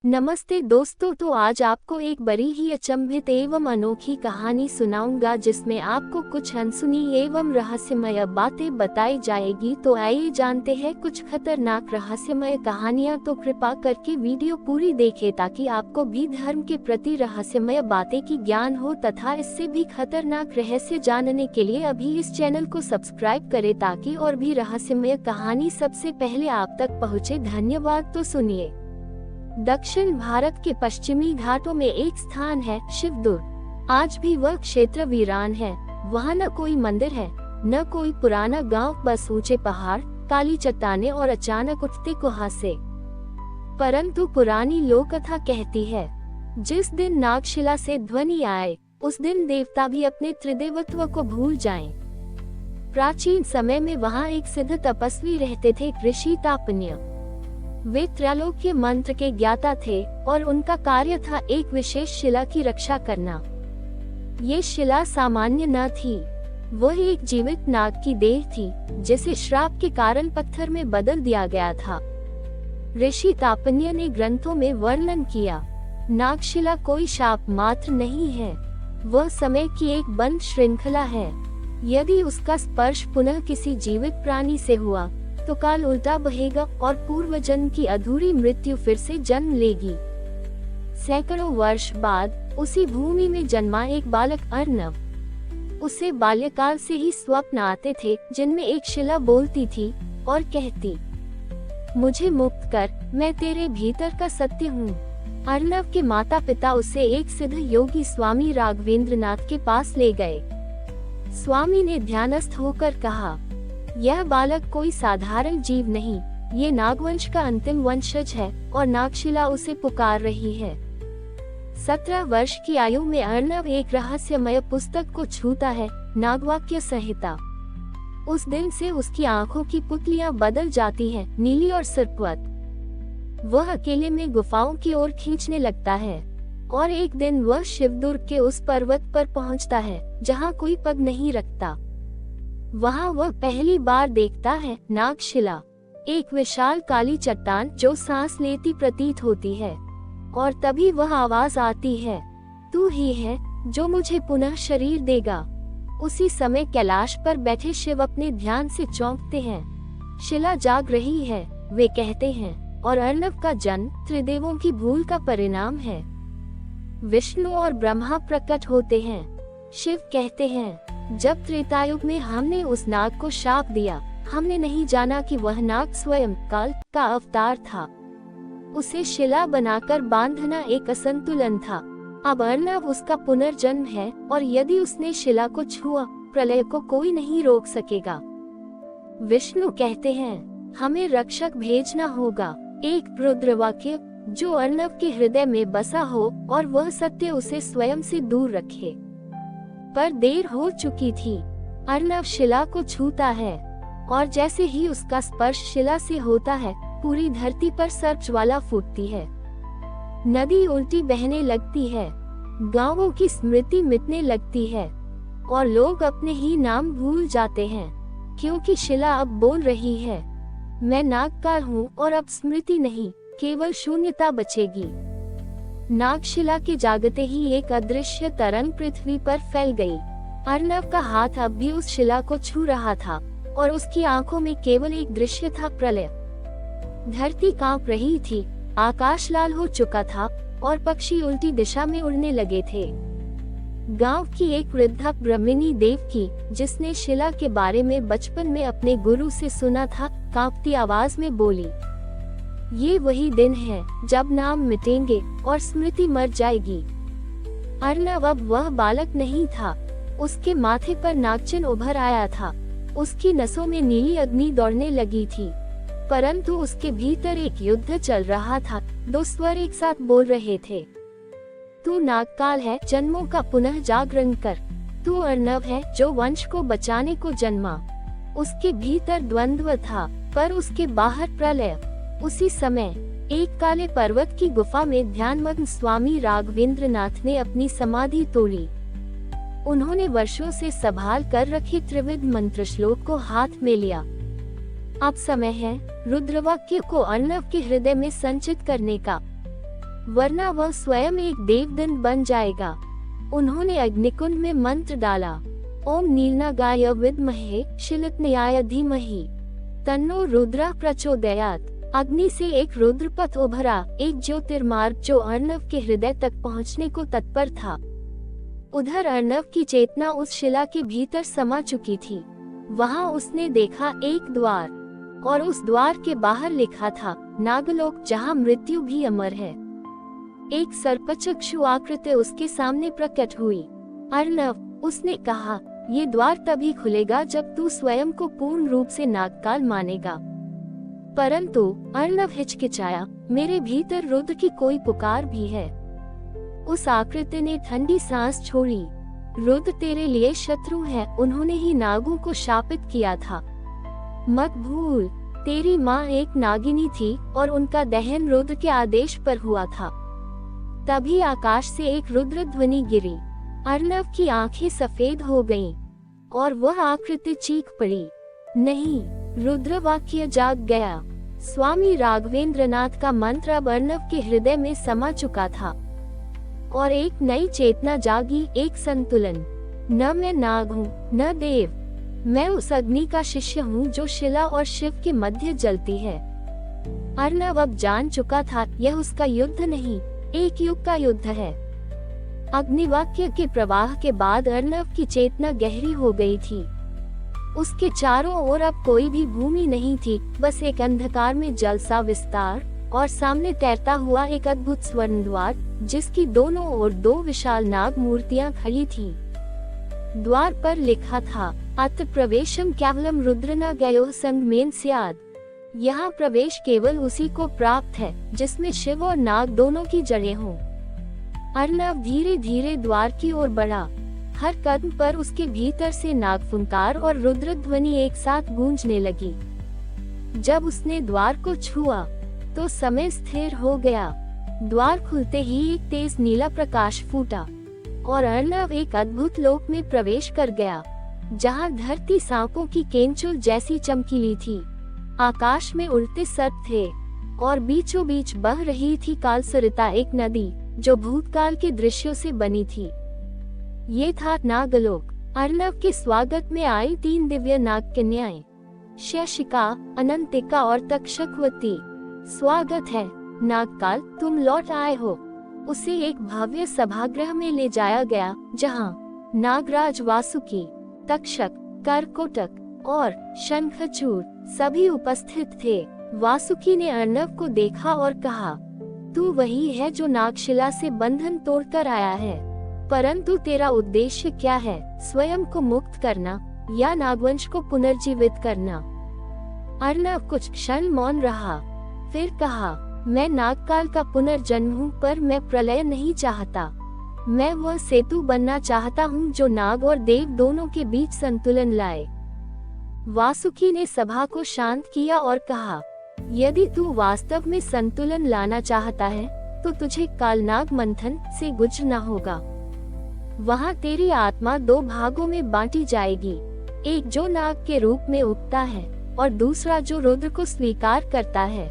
नमस्ते दोस्तों, तो आज आपको एक बड़ी ही अचंभित एवं अनोखी कहानी सुनाऊंगा जिसमें आपको कुछ अनसुनी एवं रहस्यमय बातें बताई जाएगी। तो आइए जानते हैं कुछ खतरनाक रहस्यमय कहानियां। तो कृपा करके वीडियो पूरी देखें ताकि आपको भी धर्म के प्रति रहस्यमय बातें की ज्ञान हो तथा इससे भी खतरनाक रहस्य जानने के लिए अभी इस चैनल को सब्सक्राइब करें ताकि और भी रहस्यमय कहानी सबसे पहले आप तक पहुँचे। धन्यवाद। तो सुनिए। दक्षिण भारत के पश्चिमी घाटों में एक स्थान है शिवदुर्ग। आज भी वह क्षेत्र वीरान है। वहाँ न कोई मंदिर है, न कोई पुराना गांव, बस ऊंचे पहाड़, काली चट्टानें और अचानक उठते कुहासे। परंतु पुरानी लोक कथा कहती है, जिस दिन नागशिला से ध्वनि आए उस दिन देवता भी अपने त्रिदेवत्व को भूल जाएं। प्राचीन समय में वहाँ एक सिद्ध तपस्वी रहते थे, ऋषि तापन्य। वे त्रैलोक्य मंत्र के ज्ञाता थे और उनका कार्य था एक विशेष शिला की रक्षा करना। ये शिला सामान्य न थी, वह एक जीवित नाग की देह थी जिसे श्राप के कारण पत्थर में बदल दिया गया था। ऋषि तापन्य ने ग्रंथों में वर्णन किया, नागशिला कोई शाप मात्र नहीं है, वह समय की एक बंद श्रृंखला है। यदि उसका स्पर्श पुनः किसी जीवित प्राणी से हुआ तो काल उल्टा बहेगा और पूर्व जन्म की अधूरी मृत्यु फिर से जन्म लेगी। सैकड़ों वर्ष बाद उसी भूमि में जन्मा एक बालक अर्नव। उसे बाल्यकाल से ही स्वप्न आते थे जिनमें एक शिला बोलती थी और कहती, मुझे मुक्त कर, मैं तेरे भीतर का सत्य हूँ। अर्नव के माता पिता उसे एक सिद्ध योगी स्वामी राघवेंद्रनाथ के पास ले गए। स्वामी ने ध्यानस्थ होकर कहा, यह बालक कोई साधारण जीव नहीं, ये नागवंश का अंतिम वंशज है और नागशिला उसे पुकार रही है। 17 वर्ष की आयु में अर्नव एक रहस्यमय पुस्तक को छूता है, नागवाक्य संहिता। उस दिन से उसकी आंखों की पुतलियां बदल जाती हैं, नीली और सरपत। वह अकेले में गुफाओं की ओर खींचने लगता है और एक दिन वह शिवदुर्ग के उस पर्वत पर पहुंचता है जहां कोई पग नहीं रखता। वहाँ वह पहली बार देखता है नागशिला, एक विशाल काली चट्टान जो सांस लेती प्रतीत होती है। और तभी वह आवाज आती है, तू ही है जो मुझे पुनः शरीर देगा। उसी समय कैलाश पर बैठे शिव अपने ध्यान से चौंकते हैं। शिला जाग रही है, वे कहते हैं, और अर्नव का जन्म त्रिदेवों की भूल का परिणाम है। विष्णु और ब्रह्मा प्रकट होते हैं। शिव कहते हैं, जब त्रेतायुग में हमने उस नाग को शाप दिया, हमने नहीं जाना कि वह नाग स्वयं काल का अवतार था। उसे शिला बनाकर बांधना एक असंतुलन था। अब अर्नव उसका पुनर्जन्म है और यदि उसने शिला को छुआ, प्रलय को कोई नहीं रोक सकेगा। विष्णु कहते हैं, हमें रक्षक भेजना होगा, एक रुद्रवाक्य जो अर्नव के हृदय में बसा हो और वह सत्य उसे स्वयं से दूर रखे। पर देर हो चुकी थी। अर्नव शिला को छूता है और जैसे ही उसका स्पर्श शिला से होता है, पूरी धरती पर सर्पज्वाला फूटती है। नदी उल्टी बहने लगती है, गांवों की स्मृति मिटने लगती है और लोग अपने ही नाम भूल जाते हैं, क्योंकि शिला अब बोल रही है, मैं नागकाल हूँ और अब स्मृति नहीं, केवल शून्यता बचेगी। नागशिला के जागते ही एक अदृश्य तरंग पृथ्वी पर फैल गई। अर्नव का हाथ अब भी उस शिला को छू रहा था और उसकी आंखों में केवल एक दृश्य था, प्रलय। धरती कांप रही थी, आकाश लाल हो चुका था और पक्षी उल्टी दिशा में उड़ने लगे थे। गांव की एक वृद्धा ब्रह्मणी देवकी, जिसने शिला के बारे में बचपन में अपने गुरु से सुना था, कांपती आवाज में बोली, ये वही दिन है जब नाम मिटेंगे और स्मृति मर जाएगी। अर्नव अब वह बालक नहीं था, उसके माथे पर नागचिन्ह उभर आया था, उसकी नसों में नीली अग्नि दौड़ने लगी थी। परंतु उसके भीतर एक युद्ध चल रहा था, दो स्वर एक साथ बोल रहे थे, तू नागकाल है, जन्मों का पुनः जागरण कर। तू अर्नव है जो वंश को बचाने को जन्मा। उसके भीतर द्वंद्व था, पर उसके बाहर प्रलय। उसी समय एक काले पर्वत की गुफा में ध्यानमग्न स्वामी राघवेंद्रनाथ ने अपनी समाधि तोड़ी। उन्होंने वर्षों से संभाल कर रखे त्रिविध मंत्र श्लोक को हाथ में लिया। अब समय है रुद्रवाक्य को अर्नव के हृदय में संचित करने का। वरना वह स्वयं एक देवदंड बन जाएगा। उन्होंने अग्निकुंड में मंत्र डाला, ओम नीलनागाय विद्महे शिलतन्याय धीमहि तन्नो रुद्र प्रचोदयात्। अग्नि से एक रुद्रपथ उभरा, एक ज्योतिर्मार्ग जो अर्णव के हृदय तक पहुंचने को तत्पर था। उधर अर्णव की चेतना उस शिला के भीतर समा चुकी थी। वहां उसने देखा एक द्वार, और उस द्वार के बाहर लिखा था, नागलोक जहां मृत्यु भी अमर है। एक सर्पचक्षु आकृति उसके सामने प्रकट हुई। अर्णव, उसने कहा, ये द्वार तभी खुलेगा जब तू स्वयं को पूर्ण रूप से नागकाल मानेगा। परंतु अर्णव हिचकिचाया, मेरे भीतर रुद्र की कोई पुकार भी है। उस आकृति ने ठंडी सांस छोड़ी। रुद्र तेरे लिए शत्रु है, उन्होंने ही नागों को शापित किया था। मत भूल, तेरी माँ एक नागिनी थी और उनका दहन रुद्र के आदेश पर हुआ था। तभी आकाश से एक रुद्र ध्वनि गिरी। अर्णव की आंखें सफेद हो गईं, और वह आकृति चीख पड़ी। नहीं, रुद्र वाक्य जाग गया। स्वामी राघवेंद्रनाथ का मंत्र अब अर्णव के हृदय में समा चुका था, और एक नई चेतना जागी, एक संतुलन। न मैं नाग हूँ, न देव, मैं उस अग्नि का शिष्य हूँ जो शिला और शिव के मध्य जलती है। अर्णव अब जान चुका था, यह उसका युद्ध नहीं, एक युग का युद्ध है। अग्निवाक्य के प्रवाह के बाद अर्णव की चेतना गहरी हो गई थी। उसके चारों ओर अब कोई भी भूमि नहीं थी, बस एक अंधकार में जल सा विस्तार, और सामने तैरता हुआ एक अद्भुत स्वर्ण द्वार, जिसकी दोनों ओर दो विशाल नाग मूर्तियां खड़ी थीं। द्वार पर लिखा था, अत्र प्रवेशम केवलम रुद्रनागयोः संगमेन स्यात्। यहाँ प्रवेश केवल उसी को प्राप्त है जिसमें शिव और नाग दोनों की जड़ें हों। अर्णव धीरे धीरे द्वार की ओर बढ़ा। हर कदम पर उसके भीतर से नागफुंकार और रुद्र ध्वनि एक साथ गूंजने लगी। जब उसने द्वार को छुआ तो समय स्थिर हो गया। द्वार खुलते ही एक तेज नीला प्रकाश फूटा, और अर्णव एक अद्भुत लोक में प्रवेश कर गया, जहां धरती सांपों की केंचुल जैसी चमकीली थी। आकाश में उड़ते सर्प थे, और बीचों बीच बह रही थी कालसरिता, एक नदी जो भूतकाल के दृश्यों से बनी थी। ये था नागलोक। अर्णव के स्वागत में आई 3 दिव्य नाग कन्याएं, शैशिका, अनंतिका और तक्षकवती। स्वागत है नागकाल, तुम लौट आए हो। उसे एक भव्य सभागृह में ले जाया गया, जहां नागराज वासुकी, तक्षक, करकोटक और शंखचूड़ सभी उपस्थित थे। वासुकी ने अर्णव को देखा और कहा, तू वही है जो नागशिला से बंधन तोड़कर आया है, परंतु तेरा उद्देश्य क्या है? स्वयं को मुक्त करना या नागवंश को पुनर्जीवित करना? अर्णव कुछ क्षण मौन रहा, फिर कहा, मैं नागकाल का पुनर्जन्म हूँ, पर मैं प्रलय नहीं चाहता। मैं वह सेतु बनना चाहता हूँ जो नाग और देव दोनों के बीच संतुलन लाए। वासुकी ने सभा को शांत किया और कहा, यदि तू वास्तव में संतुलन लाना चाहता है तो तुझे कालनाग मंथन से गुजरना होगा। वहाँ तेरी आत्मा 2 भागों में बांटी जाएगी, एक जो नाग के रूप में उगता है और दूसरा जो रुद्र को स्वीकार करता है।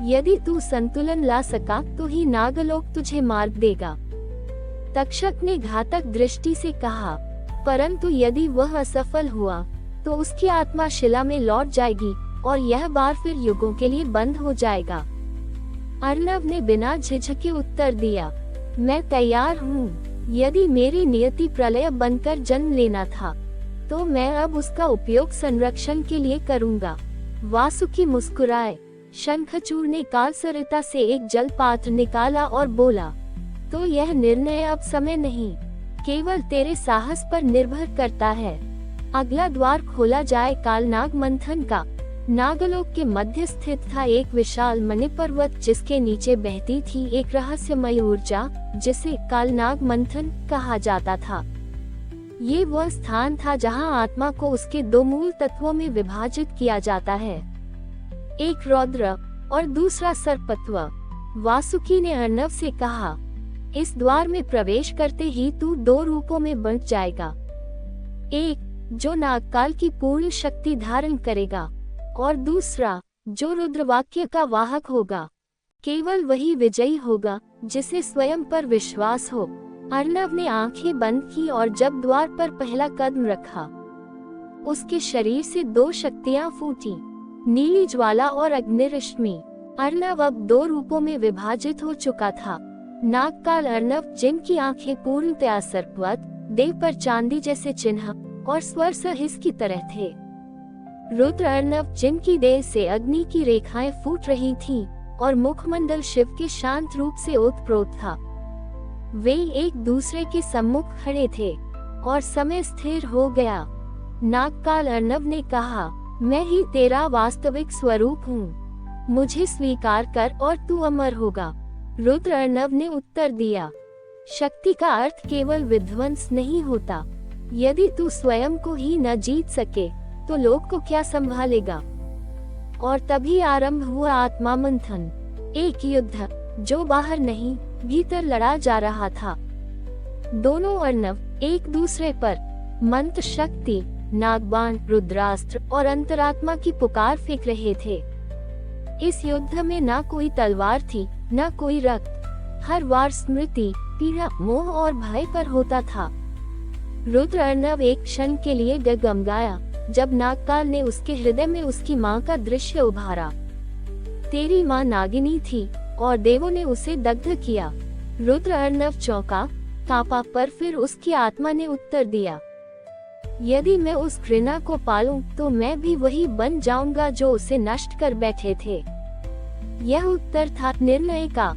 यदि तू संतुलन ला सका तो ही नागलोक तुझे मार्ग देगा। तक्षक ने घातक दृष्टि से कहा, परंतु यदि वह असफल हुआ तो उसकी आत्मा शिला में लौट जाएगी और यह बार फिर युगों के लिए बंद हो जाएगा। अर्णव ने बिना झिझके उत्तर दिया, मैं तैयार हूँ। यदि मेरी नियति प्रलय बनकर जन्म लेना था तो मैं अब उसका उपयोग संरक्षण के लिए करूँगा। वासुकी मुस्कुराए। शंखचूड़ ने कालसरिता से एक जल पात्र निकाला और बोला, तो यह निर्णय अब समय नहीं, केवल तेरे साहस पर निर्भर करता है। अगला द्वार खोला जाए कालनाग मंथन का। नागलोक के मध्य स्थित था एक विशाल मणि पर्वत, जिसके नीचे बहती थी एक रहस्यमय ऊर्जा, जिसे कालनाग मंथन कहा जाता था। ये वह स्थान था जहां आत्मा को उसके 2 मूल तत्वों में विभाजित किया जाता है, एक रौद्र और दूसरा सर्पत्व। वासुकी ने अर्णव से कहा, इस द्वार में प्रवेश करते ही तू 2 रूपों में बंट जाएगा, एक जो नागकाल की पूर्ण शक्ति धारण करेगा और दूसरा जो रुद्रवाक्य का वाहक होगा। केवल वही विजयी होगा जिसे स्वयं पर विश्वास हो। अर्णव ने आंखें बंद की और जब द्वार पर पहला कदम रखा, उसके शरीर से दो शक्तियां फूटी, नीली ज्वाला और अग्निरश्मि। अर्णव अब दो रूपों में विभाजित हो चुका था। नागकाल अर्णव, जिनकी आंखें पूर्णतया सर्पवत, देह पर चांदी जैसे चिन्ह और स्वर सहिस की तरह थे। रुद्र अर्णव, जिनकी देह से अग्नि की रेखाएं फूट रही थीं और मुखमंडल शिव के शांत रूप से ओतप्रोत था। वे एक दूसरे के सम्मुख खड़े थे और समय स्थिर हो गया। नागकाल अर्णव ने कहा, मैं ही तेरा वास्तविक स्वरूप हूँ, मुझे स्वीकार कर और तू अमर होगा। रुद्र अर्णव ने उत्तर दिया, शक्ति का अर्थ केवल विध्वंस नहीं होता। यदि तू स्वयं को ही न जीत सके तो लोक को क्या संभालेगा। और तभी आरंभ हुआ आत्मा मंथन, एक युद्ध जो बाहर नहीं भीतर लड़ा जा रहा था। दोनों अर्णव एक दूसरे पर मंत्र शक्ति, नागबाण, रुद्रास्त्र और अंतरात्मा की पुकार फेंक रहे थे। इस युद्ध में ना कोई तलवार थी, ना कोई रक्त। हर वार स्मृति, पीड़ा, मोह और भय पर होता था। रुद्र अर्णव एक क्षण के लिए डगमगाया जब नागकाल ने उसके हृदय में उसकी माँ का दृश्य उभारा। तेरी माँ नागिनी थी और देवों ने उसे दग्ध किया। रुद्र अर्णव चौंका, कांपा, पर फिर उसकी आत्मा ने उत्तर दिया, यदि मैं उस घृणा को पालूं तो मैं भी वही बन जाऊंगा जो उसे नष्ट कर बैठे थे। यह उत्तर था निर्णय का।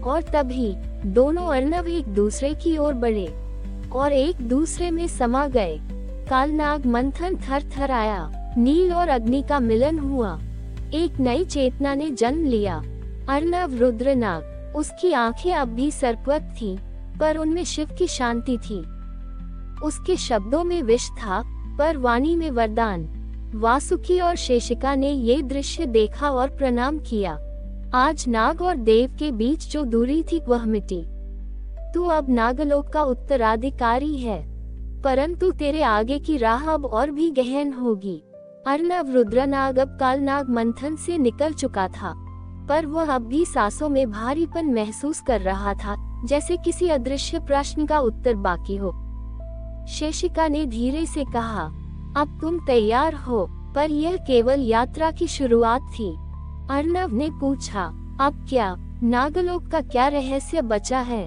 और तभी दोनों अर्णव एक दूसरे की ओर बढ़े और एक दूसरे में समा गए। कालनाग मंथन थर आया, नील और अग्नि का मिलन हुआ। एक नई चेतना ने जन्म लिया। अर्णव रुद्रनाग, उसकी आंखें अब भी सर्पवत थीं, पर उनमें शिव की शांति थी। उसके शब्दों में विष था, पर वाणी में वरदान। वासुकी और शेषिका ने ये दृश्य देखा और प्रणाम किया। आज नाग और देव के बीच जो दूरी थी वह मिटी। तू अब नागलोक का उत्तराधिकारी है, परंतु तेरे आगे की राह अब और भी गहन होगी। अर्णव रुद्रनाग अब कालनाग मंथन से निकल चुका था, पर वह अब भी सांसों में भारीपन महसूस कर रहा था, जैसे किसी अदृश्य प्रश्न का उत्तर बाकी हो। शेषिका ने धीरे से कहा, अब तुम तैयार हो, पर यह केवल यात्रा की शुरुआत थी। अर्णव ने पूछा, अब क्या? नागलोक का क्या रहस्य बचा है?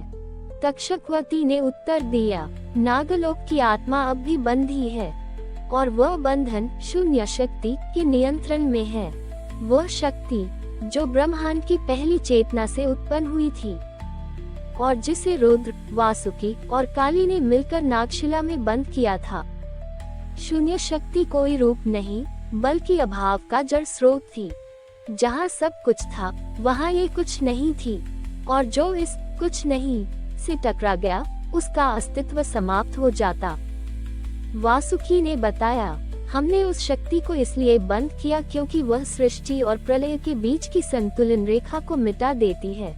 तक्षकवती ने उत्तर दिया, नागलोक की आत्मा अब भी बंधी है और वह बंधन शून्य शक्ति के नियंत्रण में है। वह शक्ति जो ब्रह्मांड की पहली चेतना से उत्पन्न हुई थी और जिसे रुद्र, वासुकी और काली ने मिलकर नागशिला में बंद किया था। शून्य शक्ति कोई रूप नहीं, बल्कि अभाव का जड़ स्रोत थी। जहाँ सब कुछ था वहाँ ये कुछ नहीं थी, और जो इस कुछ नहीं से टकरा गया उसका अस्तित्व समाप्त हो जाता। वासुकी ने बताया, हमने उस शक्ति को इसलिए बंद किया क्योंकि वह सृष्टि और प्रलय के बीच की संतुलन रेखा को मिटा देती है।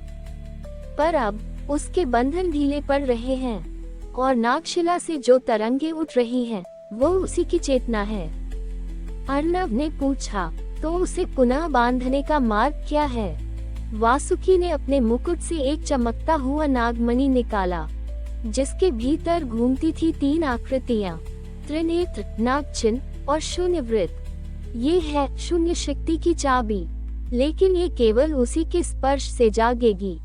पर अब उसके बंधन ढीले पड़ रहे हैं और नागशिला से जो तरंगे उठ रही हैं, वो उसी की चेतना है। अर्णव ने पूछा, तो उसे पुनः बांधने का मार्ग क्या है? वासुकी ने अपने मुकुट से एक चमकता हुआ नागमणि निकाला, जिसके भीतर घूमती थी तीन आकृतियां, त्रिनेत्र, नागचिन्ह और शून्य वृत्त। ये है शून्य शक्ति की चाबी, लेकिन ये केवल उसी के स्पर्श से जागेगी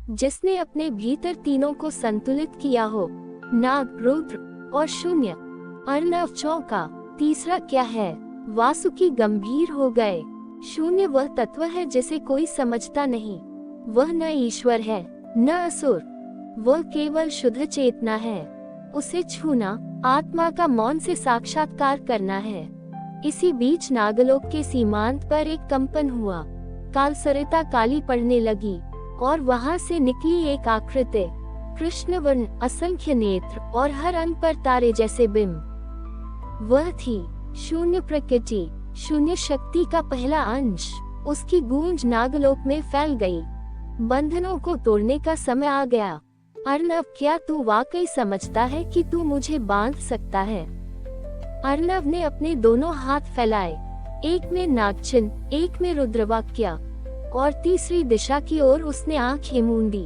जिसने अपने भीतर तीनों को संतुलित किया हो, नाग, रुद्र और शून्य। अर्णव चौंका, तीसरा क्या है? वासुकी गंभीर हो गए। शून्य वह तत्व है जिसे कोई समझता नहीं। वह न ईश्वर है न असुर, वह केवल शुद्ध चेतना है। उसे छूना आत्मा का मौन से साक्षात्कार करना है। इसी बीच नागलोक के सीमांत पर एक कंपन हुआ। कालसरिता काली पड़ने लगी और वहां से निकली एक आकृति, कृष्ण वर्ण, असंख्य नेत्र और हर अंग पर तारे जैसे बिंब। वह थी शून्य प्रकृति, शून्य शक्ति का पहला अंश। उसकी गूंज नागलोक में फैल गई। बंधनों को तोड़ने का समय आ गया। अर्णव, क्या तू वाकई समझता है कि तू मुझे बांध सकता है? अर्णव ने अपने दोनों हाथ फैलाए, एक में नागचिन्ह, एक में रुद्रवाक्य, और तीसरी दिशा की ओर उसने आंखें मूंदी,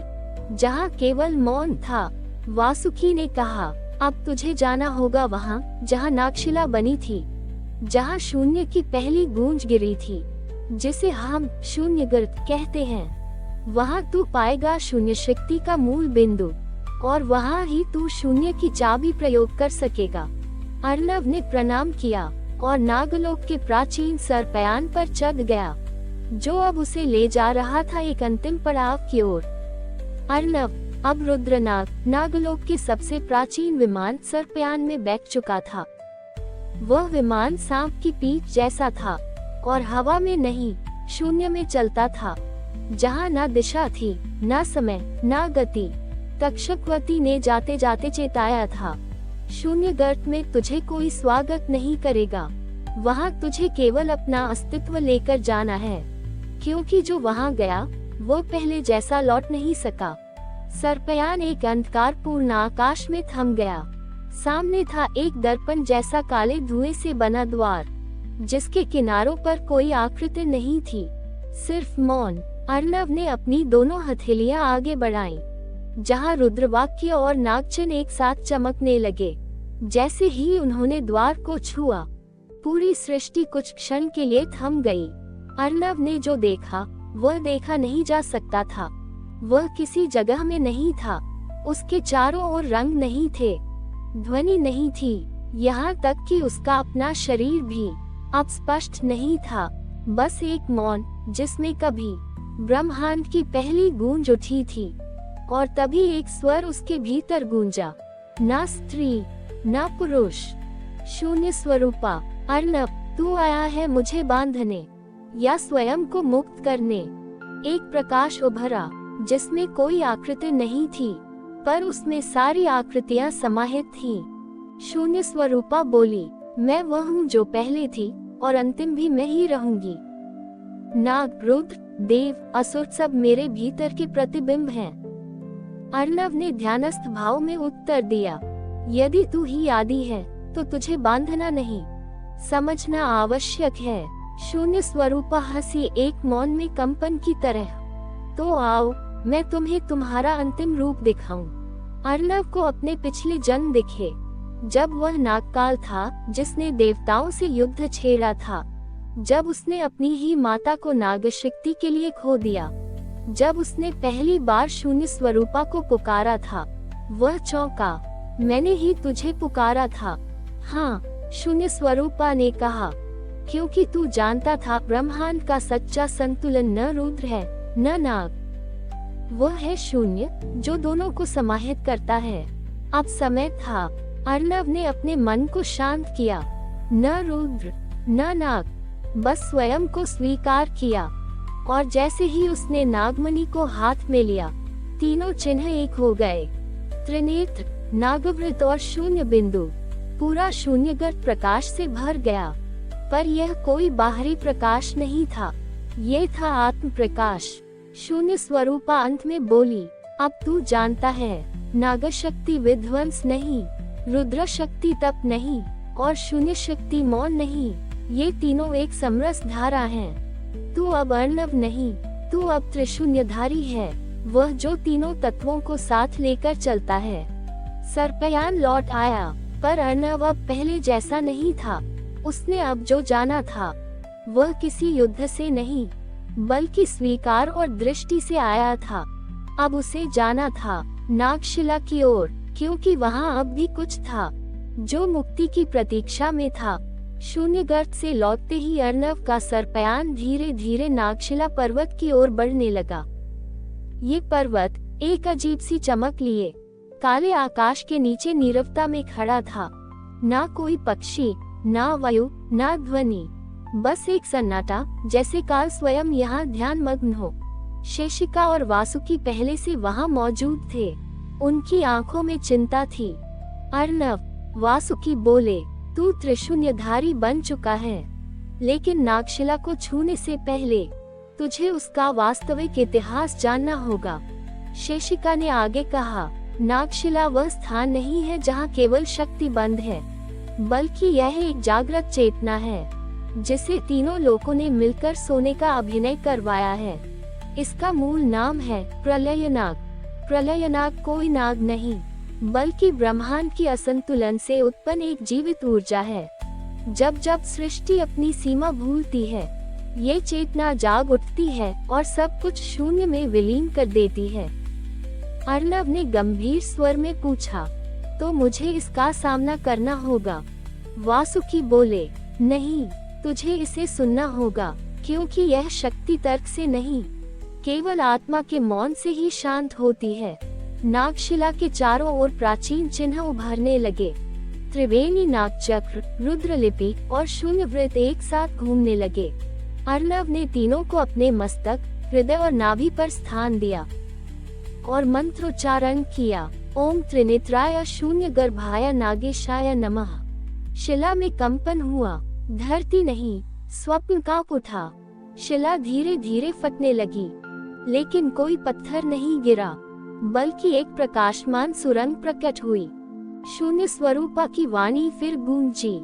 जहाँ केवल मौन था। वासुकी ने कहा, अब तुझे जाना होगा वहाँ जहाँ नागशिला बनी थी, जहाँ शून्य की पहली गूंज गिरी थी, जिसे हम शून्यगर्त कहते हैं। वहाँ तू पाएगा शून्य शक्ति का मूल बिंदु, और वहाँ ही तू शून्य की चाबी प्रयोग कर सकेगा। अर्णव ने प्रणाम किया और नागलोक के प्राचीन सरपयान पर चढ़ गया, जो अब उसे ले जा रहा था एक अंतिम पड़ाव की ओर। अर्णव अब रुद्रनाग, नागलोक के सबसे प्राचीन विमान सरपयान में बैठ चुका था। वह विमान सांप की पीठ जैसा था और हवा में नहीं, शून्य में चलता था, जहाँ ना दिशा थी, ना समय, ना गति। तक्षकवती ने जाते जाते चेताया था, शून्य गर्त में तुझे कोई स्वागत नहीं करेगा। वहाँ तुझे केवल अपना अस्तित्व लेकर जाना है, क्योंकि जो वहाँ गया वो पहले जैसा लौट नहीं सका। सरपयान एक अंधकारपूर्ण आकाश में थम गया। सामने था एक दर्पण जैसा काले धुएं से बना द्वार, जिसके किनारों पर कोई आकृति नहीं थी, सिर्फ मौन। अर्णव ने अपनी दोनों हथेलियां आगे बढ़ाईं, जहां रुद्रवाक्य और नागचन एक साथ चमकने लगे। जैसे ही उन्होंने द्वार को छुआ, पूरी सृष्टि कुछ क्षण के लिए थम गई। अर्णव ने जो देखा वह देखा नहीं जा सकता था। वह किसी जगह में नहीं था, उसके चारों ओर रंग नहीं थे, ध्वनि नहीं थी, यहाँ तक कि उसका अपना शरीर भी अब स्पष्ट नहीं था। बस एक मौन, जिसमें कभी ब्रह्मांड की पहली गूंज उठी थी, और तभी एक स्वर उसके भीतर गूंजा, ना स्त्री ना पुरुष, शून्य स्वरूपा। अर्णव, तू आया है मुझे बांधने या स्वयं को मुक्त करने। एक प्रकाश उभरा, जिसमें कोई आकृति नहीं थी, पर उसमें सारी आकृतियां समाहित थीं। शून्य स्वरूपा बोली, मैं वह हूँ जो पहले थी और अंतिम भी मैं ही रहूंगी। नाग, रुद्र, देव, असुर सब मेरे भीतर के प्रतिबिंब हैं। अर्णव ने ध्यानस्थ भाव में उत्तर दिया, यदि तू ही आदि है तो तुझे बांधना नहीं, समझना आवश्यक है। शून्य स्वरूपा हंसी, एक मौन में कंपन की तरह। तो आओ, मैं तुम्हें तुम्हारा अंतिम रूप दिखाऊं। अर्णव को अपने पिछले जन्म दिखे, जब वह नागकाल था जिसने देवताओं से युद्ध छेड़ा था, जब उसने अपनी ही माता को नागशक्ति के लिए खो दिया, जब उसने पहली बार शून्य स्वरूपा को पुकारा था। वह चौंका, मैंने ही तुझे पुकारा था। हाँ, शून्य स्वरूपा ने कहा, क्योंकि तू जानता था ब्रह्मांड का सच्चा संतुलन न रुद्र है न नाग, वह है शून्य जो दोनों को समाहित करता है। अब समय था। अर्णव ने अपने मन को शांत किया, न रुद्र न नाग, बस स्वयं को स्वीकार किया। और जैसे ही उसने नागमणि को हाथ में लिया, तीनों चिन्ह एक हो गए, त्रिनेत्र, नागवृत और शून्य बिंदु। पूरा शून्यगर्त प्रकाश से भर गया, पर यह कोई बाहरी प्रकाश नहीं था, ये था आत्म प्रकाश। शून्य स्वरूपा अंत में बोली, अब तू जानता है, नागशक्ति विध्वंस नहीं, रुद्र शक्ति तप नहीं, और शून्य शक्ति मौन नहीं, ये तीनों एक समरस धारा हैं। तू अब अर्णव नहीं, तू अब त्रिशून्यधारी है, वह जो तीनों तत्वों को साथ लेकर चलता है। सरपयान लौट आया, पर अर्णव अब पहले जैसा नहीं था। उसने अब जो जाना था, वह किसी युद्ध से नहीं, बल्कि स्वीकार और दृष्टि से आया था। अब उसे जाना था नागशिला की ओर, क्योंकि वहाँ अब भी कुछ था जो मुक्ति की प्रतीक्षा में था। शून्यगर्त से लौटते ही अर्णव का सरपयान धीरे धीरे नागशिला पर्वत की ओर बढ़ने लगा। ये पर्वत एक अजीब सी चमक लिए काले आकाश के नीचे नीरवता में खड़ा था। ना कोई पक्षी, ना वायु, ना ध्वनि, बस एक सन्नाटा, जैसे काल स्वयं यहाँ ध्यान मग्न हो। शेषिका और वासुकी पहले से वहाँ मौजूद थे, उनकी आंखों में चिंता थी। अर्णव, वासुकी बोले, तू त्रिशून्यधारी बन चुका है, लेकिन नागशिला को छूने से पहले तुझे उसका वास्तविक इतिहास जानना होगा। शेषिका ने आगे कहा, नागशिला वह स्थान नहीं है जहाँ केवल शक्ति बंद है, बल्कि यह एक जागृत चेतना है, जिसे तीनों लोगों ने मिलकर सोने का अभिनय करवाया है। इसका मूल नाम है प्रलयनाग। प्रलयनाग कोई नाग नहीं, बल्कि ब्रह्मांड की असंतुलन से उत्पन्न एक जीवित ऊर्जा है। जब जब सृष्टि अपनी सीमा भूलती है, ये चेतना जाग उठती है और सब कुछ शून्य में विलीन कर देती है। अर्णव ने गंभीर स्वर में पूछा, तो मुझे इसका सामना करना होगा? वासुकी बोले, नहीं, तुझे इसे सुनना होगा, क्योंकि यह शक्ति तर्क से नहीं, केवल आत्मा के मौन से ही शांत होती है। नागशिला के चारों ओर प्राचीन चिन्ह उभरने लगे। त्रिवेणी नागचक्र, रुद्रलिपि और शून्य वृत्त एक साथ घूमने लगे। अर्णव ने तीनों को अपने मस्तक, हृदय और नाभि पर स्थान दिया और मंत्रोच्चारण किया। ओम त्रिनेत्राय शून्य गर्भाय नागेशाय नमः। शिला में कंपन हुआ, धरती नहीं, स्वप्न कांप उठा। शिला धीरे धीरे फटने लगी, लेकिन कोई पत्थर नहीं गिरा, बल्कि एक प्रकाशमान सुरंग प्रकट हुई। शून्य स्वरूपा की वाणी फिर गूंजी,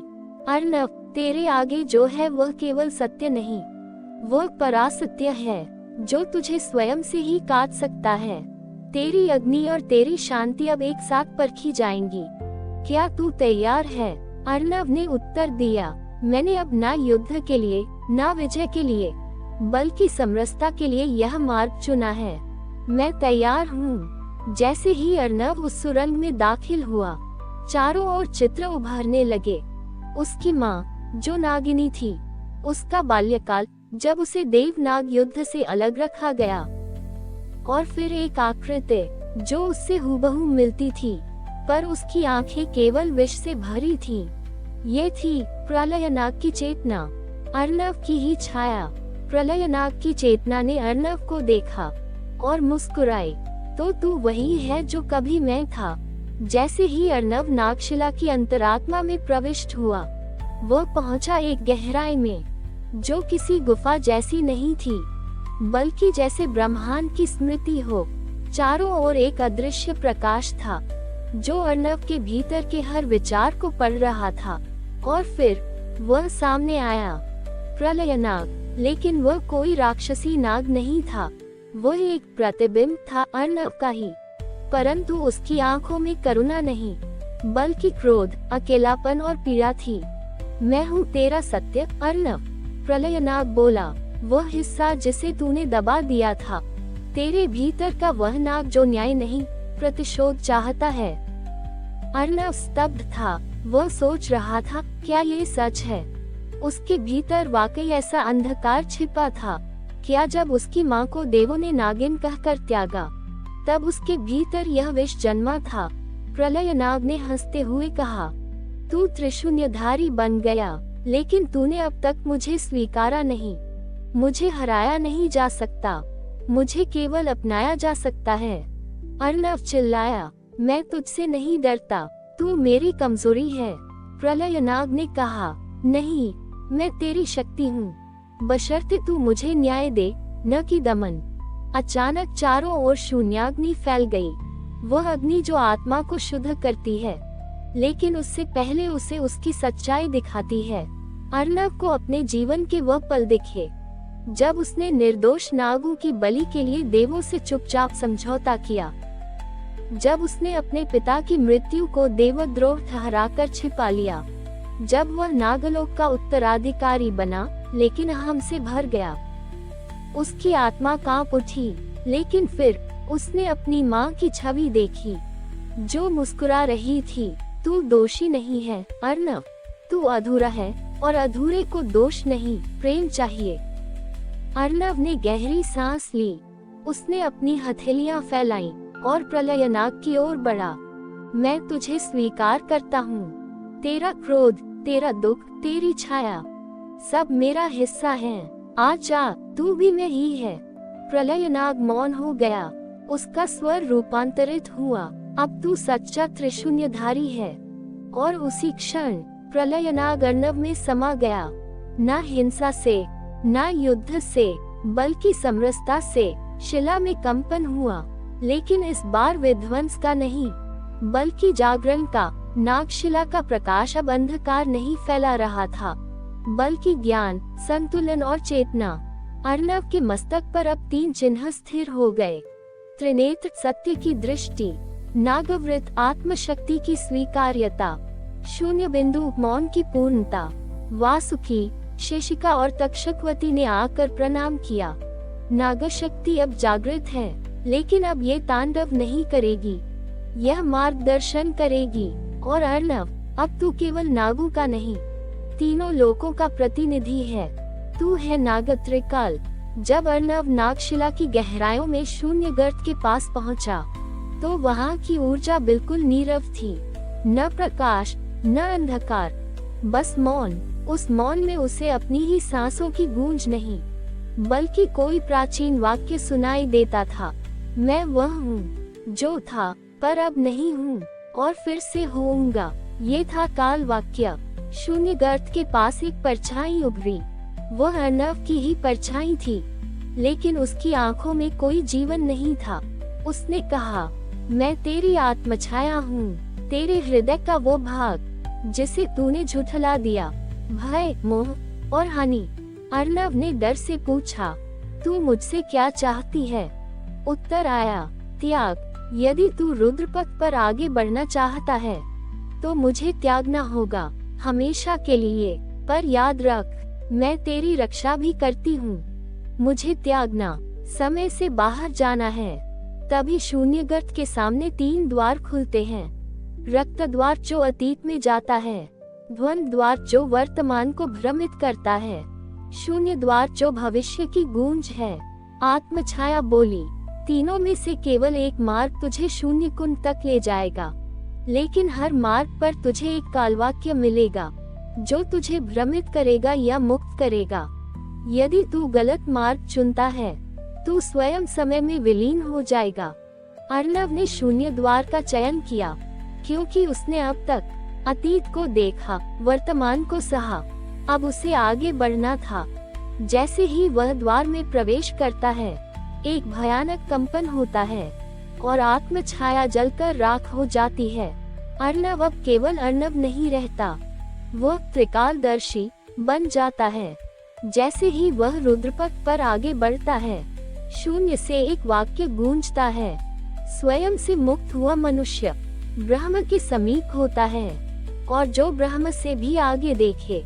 अर्णव, तेरे आगे जो है वह केवल सत्य नहीं, वह परासत्य है, जो तुझे स्वयं से ही काट सकता है। तेरी अग्नि और तेरी शांति अब एक साथ परखी जाएंगी। क्या तू तैयार है? अर्णव ने उत्तर दिया, मैंने अब ना युद्ध के लिए, ना विजय के लिए, बल्कि समरसता के लिए यह मार्ग चुना है। मैं तैयार हूँ। जैसे ही अर्णव उस सुरंग में दाखिल हुआ, चारों ओर चित्र उभरने लगे। उसकी माँ, जो नागिनी थी, उसका बाल्यकाल, जब उसे देवनाग युद्ध से अलग रखा गया, और फिर एक आकृति जो उससे हूबहू मिलती थी, पर उसकी आंखें केवल विष से भरी थीं। ये थी प्रलयनाग की चेतना, अर्णव की ही छाया। प्रलयनाग की चेतना ने अर्णव को देखा और मुस्कुराई, तो तू वही है जो कभी मैं था। जैसे ही अर्णव नागशिला की अंतरात्मा में प्रविष्ट हुआ, वह पहुंचा एक गहराई में, जो किसी गुफा जैसी नहीं थी, बल्कि जैसे ब्रह्मांड की स्मृति हो। चारों ओर एक अदृश्य प्रकाश था, जो अर्णव के भीतर के हर विचार को पढ़ रहा था। और फिर वह सामने आया, प्रलयनाग। लेकिन वह कोई राक्षसी नाग नहीं था, वह एक प्रतिबिंब था अर्णव का ही, परंतु उसकी आंखों में करुणा नहीं, बल्कि क्रोध, अकेलापन और पीड़ा थी। मैं हूँ तेरा सत्य, अर्णव, प्रलयनाग बोला, वह हिस्सा जिसे तूने दबा दिया था, तेरे भीतर का वह नाग जो न्याय नहीं, प्रतिशोध चाहता है। अर्णव स्तब्ध था, वह सोच रहा था, क्या ये सच है? उसके भीतर वाकई ऐसा अंधकार छिपा था? क्या जब उसकी माँ को देवों ने नागिन कहकर त्यागा, तब उसके भीतर यह विष जन्मा था? प्रलयनाग ने हंसते हुए कहा, तू त्रिशून्यधारी बन गया, लेकिन तूने अब तक मुझे स्वीकारा नहीं। मुझे हराया नहीं जा सकता, मुझे केवल अपनाया जा सकता है। अर्णव चिल्लाया, मैं तुझसे नहीं डरता, तू मेरी कमजोरी है। प्रलयनाग ने कहा, नहीं, मैं तेरी शक्ति हूँ, बशर्ते तू मुझे न्याय दे, न कि दमन। अचानक चारों ओर शून्याग्नि फैल गई, वह अग्नि जो आत्मा को शुद्ध करती है, लेकिन उससे पहले उसे उसकी सच्चाई दिखाती है। अर्णव को अपने जीवन के वह पल दिखे, जब उसने निर्दोष नागों की बलि के लिए देवों से चुपचाप समझौता किया, जब उसने अपने पिता की मृत्यु को देवद्रोह ठहराकर छिपा लिया, जब वह नागलोक का उत्तराधिकारी बना, लेकिन अहम से भर गया। उसकी आत्मा कांप उठी, लेकिन फिर उसने अपनी माँ की छवि देखी, जो मुस्कुरा रही थी। तू दोषी नहीं है अर्णव, तू अधूरा है, और अधूरे को दोष नहीं, प्रेम चाहिए। अर्णव ने गहरी सांस ली, उसने अपनी हथेलियां फैलाईं और प्रलयनाग की ओर बढ़ा। मैं तुझे स्वीकार करता हूँ, तेरा क्रोध, तेरा दुख, तेरी छाया, सब मेरा हिस्सा है। आजा, तू भी मैं ही है। प्रलयनाग मौन हो गया, उसका स्वर रूपांतरित हुआ, अब तू सच्चा त्रिशून्यधारी है। और उसी क्षण प्रलयनाग अर्णव में समा गया, ना हिंसा से, ना युद्ध से, बल्कि समरसता से। शिला में कंपन हुआ, लेकिन इस बार विध्वंस का नहीं, बल्कि जागरण का। नागशिला का प्रकाश अब अंधकार नहीं फैला रहा था, बल्कि ज्ञान, संतुलन और चेतना। अर्णव के मस्तक पर अब 3 चिन्ह स्थिर हो गए। त्रिनेत्र सत्य की दृष्टि, नागवृत आत्मशक्ति की स्वीकार्यता, शून्य बिंदु मौन की पूर्णता। वासुकी, शेषिका और तक्षकवती ने आकर प्रणाम किया। नागशक्ति अब जागृत है, लेकिन अब ये तांडव नहीं करेगी, यह मार्गदर्शन करेगी। और अर्णव, अब तू केवल नागों का नहीं, तीनों लोकों का प्रतिनिधि है। तू है नागत्रिकाल। जब अर्णव नागशिला की गहराइयों में शून्य गर्त के पास पहुंचा, तो वहां की ऊर्जा बिल्कुल नीरव थी। न प्रकाश, न अंधकार, बस मौन। उस मौन में उसे अपनी ही सांसों की गूंज नहीं, बल्कि कोई प्राचीन वाक्य सुनाई देता था। मैं वह हूँ जो था, पर अब नहीं हूँ, और फिर से होऊंगा। ये था काल वाक्य। शून्य गर्त के पास एक परछाई उभरी। वह अर्णव की ही परछाई थी, लेकिन उसकी आंखों में कोई जीवन नहीं था। उसने कहा, मैं तेरी आत्मछाया हूँ, तेरे हृदय का वो भाग जिसे तूने झुठला दिया। भय, मोह और हानि। अर्णव ने डर से पूछा, तू मुझसे क्या चाहती है? उत्तर आया, त्याग। यदि तू रुद्रपथ पर आगे बढ़ना चाहता है, तो मुझे त्यागना होगा, हमेशा के लिए। पर याद रख, मैं तेरी रक्षा भी करती हूँ। मुझे त्यागना, समय से बाहर जाना है। तभी शून्य गर्त के सामने 3 द्वार खुलते हैं। रक्त द्वार जो अतीत में जाता है, ध्वनि द्वार जो वर्तमान को भ्रमित करता है, शून्य द्वार जो भविष्य की गूंज है। आत्मछाया बोली, तीनों में से केवल एक मार्ग तुझे शून्य कुंड तक ले जाएगा, लेकिन हर मार्ग पर तुझे एक कालवाक्य मिलेगा जो तुझे भ्रमित करेगा या मुक्त करेगा। यदि तू गलत मार्ग चुनता है, तू स्वयं समय में विलीन हो जाएगा। अर्णव ने शून्य द्वार का चयन किया, क्योंकि उसने अब तक अतीत को देखा, वर्तमान को सहा। अब उसे आगे बढ़ना था। जैसे ही वह द्वार में प्रवेश करता है, एक भयानक कंपन होता है और आत्मछाया जलकर राख हो जाती है। अर्णव अब केवल अर्णव नहीं रहता, वह त्रिकालदर्शी बन जाता है। जैसे ही वह रुद्रपथ पर आगे बढ़ता है, शून्य से एक वाक्य गूंजता है, स्वयं से मुक्त हुआ मनुष्य ब्रह्म के समीप होता है, और जो ब्रह्म से भी आगे देखे,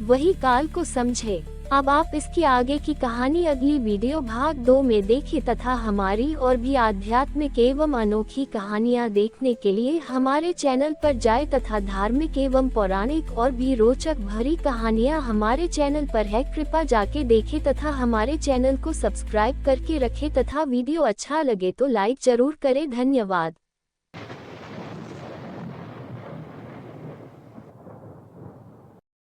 वही काल को समझे। अब आप इसकी आगे की कहानी अगली वीडियो भाग 2 में देखिए, तथा हमारी और भी आध्यात्मिक एवं अनोखी कहानियाँ देखने के लिए हमारे चैनल पर जाए, तथा धार्मिक एवं पौराणिक और भी रोचक भरी कहानियाँ हमारे चैनल पर है। कृपया जाके देखें तथा हमारे चैनल को सब्सक्राइब करके रखें, तथा वीडियो अच्छा लगे तो लाइक जरूर करें। धन्यवाद।